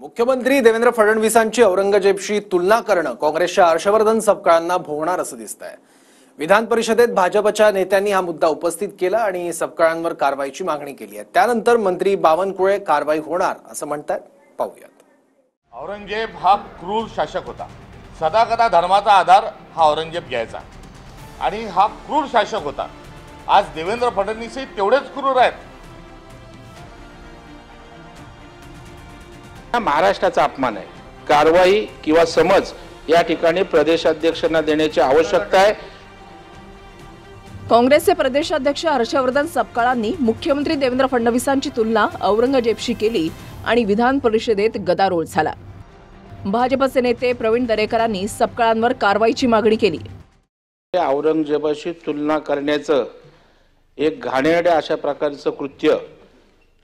मुख्यमंत्री देवेंद्र फडणवीसांची औरंगजेबशी तुलना करणं काँग्रेसच्या हर्षवर्धन सपकाळांना भोवणार असं दिसतंय। विधान परिषदेत भाजपच्या नेत्यांनी हा मुद्दा उपस्थित केला आणि सपकाळांवर कारवाईची मागणी केली आहे। त्यानंतर मंत्री बावनकुळे कारवाई होणार असं म्हणतात। पाहूयात। औरंगजेब हा क्रूर शासक होता। सदाकदा धर्माचा आधार हा औरंगजेब घ्यायचा आणि हा क्रूर शासक होता। आज देवेंद्र फडणवीस तेवढेच क्रूर आहेत। महाराष्ट्राचा अपमान आहे। कारवाई किंवा समज या ठिकाणी प्रदेशाध्यक्षांना देण्याची आवश्यकता आहे। काँग्रेसचे प्रदेशाध्यक्ष हर्षवर्धन सपकाळांनी मुख्यमंत्री देवेंद्र फडणवीसांची तुलना औरंगजेबशी केली आणि विधान परिषदेत गदारोळ झाला। भाजपचे नेते प्रवीण दरेकरांनी सपकाळांवर कारवाईची मागणी केली। औरंगजेबाशी तुलना करण्याचं एक घाणेरड्या अशा प्रकारचं कृत्य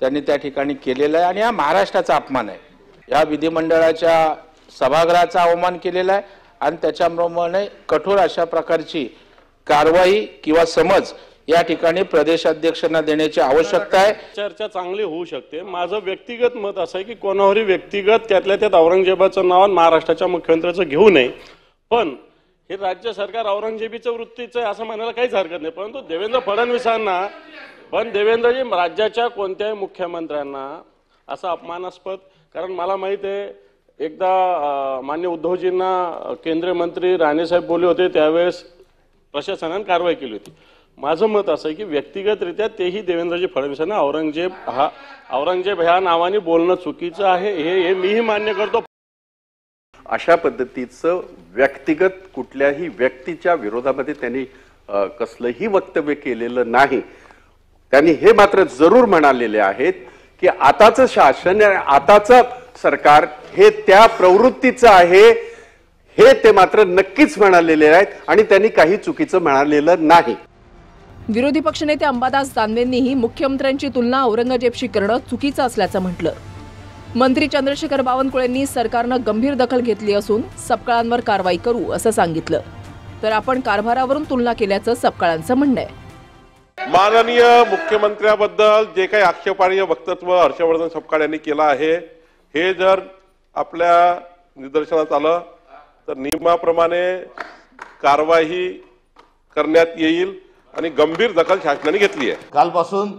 त्यांनी त्या ठिकाणी केलेलं आहे आणि हा महाराष्ट्राचा अपमान आहे। या विधिमंडळाच्या सभागृहाचा अवमान केलेला आहे आणि त्याच्याप्रमाणे कठोर अशा प्रकारची कारवाई किंवा समज या ठिकाणी प्रदेशाध्यक्षांना देण्याची आवश्यकता आहे। चर्चा चांगली होऊ शकते। माझं व्यक्तिगत मत असं आहे की कोणावरही व्यक्तिगत त्यातल्या त्यात औरंगजेबाचं नाव महाराष्ट्राच्या मुख्यमंत्र्याचं घेऊ नये, पण हे राज्य सरकार औरंगजेबीचं वृत्तीचं आहे असं म्हणायला काहीच हरकत नाही। परंतु देवेंद्र फडणवीसांना देवेंद्रजी राज्याच्या कोणत्याही मुख्यमंत्र्यांना असं अपमानास्पद, कारण मला माहित आहे एकदा मान्य उद्धवजींना केंद्रीय मंत्री राणेसाहेब बोलले होते, त्यावेळेस प्रशासनाने कारवाई केली होती। माझं मत असं आहे की व्यक्तिगतरित्या तेही देवेंद्रजी फडणवीसांना औरंगजेब ह्या नावाने बोलणं चुकीचं आहे हे मीही मान्य करतो। अशा पद्धतीचं व्यक्तिगत कुठल्याही व्यक्तीच्या विरोधामध्ये त्यांनी कसलंही वक्तव्य केलेलं नाही। त्यांनी हे मात्र जरूर म्हणालेले आहेत की आताचं शासन आताचं सरकार हे त्या प्रवृत्तीचं आहे, हे ते मात्र नक्कीच म्हणालेले आहेत आणि त्यांनी काही चुकीचं म्हणालेलं नाही। विरोधी पक्षनेते अंबादास दानवेंनीही मुख्यमंत्र्यांची तुलना औरंगजेबशी करणं चुकीचं असल्याचं म्हटलं। मंत्री चंद्रशेखर बावनकुळेंनी सरकारनं गंभीर दखल घेतली असून सपकाळांवर कारवाई करू असं सांगितलं, तर आपण कारभारावरून तुलना केल्याचं सपकाळांचं म्हणणं आहे। माननीय मुख्यमंत्र्याबद्दल जे काही आक्षेपार्ह वक्तव्य हर्षवर्धन सपकाळ यांनी केलं आहे, हे जर आपल्या निदर्शनास आलं तर नियमाप्रमाणे कारवाई करण्यात येईल आणि गंभीर दखल शासनाने घेतली आहे। कालपासून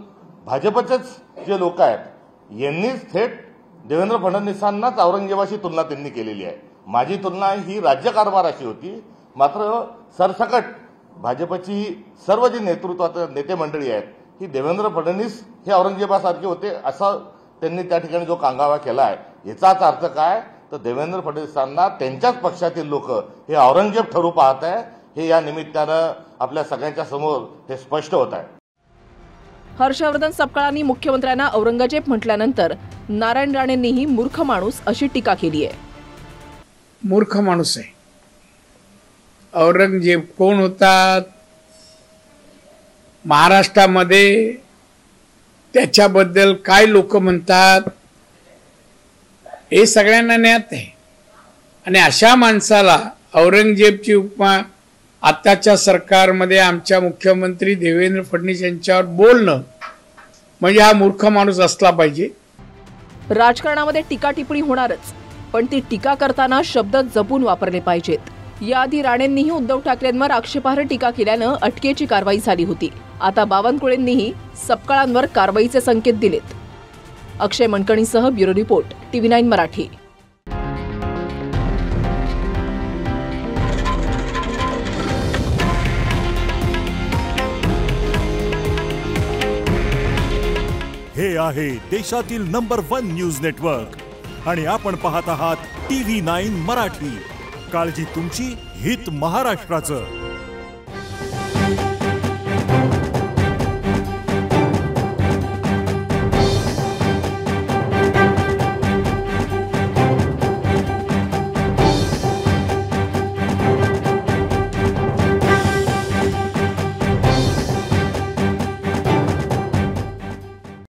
भाजपचेच जे लोक आहेत यांनीच थेट देवेंद्र फडणवीसांनाच औरंगजेबाशी तुलना त्यांनी केलेली आहे। माझी तुलना ही राज्य कारभाराशी होती, मात्र सरसकट भाजपची सर्व जी नेतृत्वात नेते मंडळी आहेत ही देवेंद्र फडणवीस हे औरंगजेबासारखे होते असं त्यांनी त्या ठिकाणी जो कांगावा केला आहे। याचाच अर्थ काय तर देवेंद्र फडणवीसांना त्यांच्याच पक्षातील लोक हे औरंगजेब ठरू पाहत आहे, हे या निमित्तानं आपल्या सगळ्यांच्या समोर हे स्पष्ट होत आहे। हर्षवर्धन सपकाळांनी मुख्यमंत्र्यांना औरंगजेब म्हटल्यानंतर नारायण राणेंनीही मूर्ख माणूस अशी टीका केली आहे। मूर्ख माणूस आहे औरंगजेब। कोण होता महाराष्ट्रामध्ये, त्याच्याबद्दल काय लोक म्हणतात हे सगळ्यांना ज्ञात आहे आणि अशा माणसाला औरंगजेबची उपमा आताच्या सरकारमध्ये आमच्या मुख्यमंत्री देवेंद्र फडणवीस यांच्यावर बोलणं म्हणजे हा मूर्ख माणूस असला पाहिजे। राजकारणामध्ये टीका टिप्पणी होणारच, पण ती टीका करताना शब्द जपून वापरले पाहिजेत। याआधी राणेंनीही उद्धव ठाकरेंवर आक्षेपार्ह टीका केल्यानं अटकेची कारवाई झाली होती। आता बावनकुळेंनीही सपकाळांवर कारवाईचे संकेत दिलेत। अक्षय मनकणीसह ब्युरो रिपोर्ट TV9 मराठी। हे आहे देशातील नंबर 1 न्यूज नेटवर्क आणि आपण पाहत आहात TV9 मराठी। काळजी तुमची, हित महाराष्ट्राचं।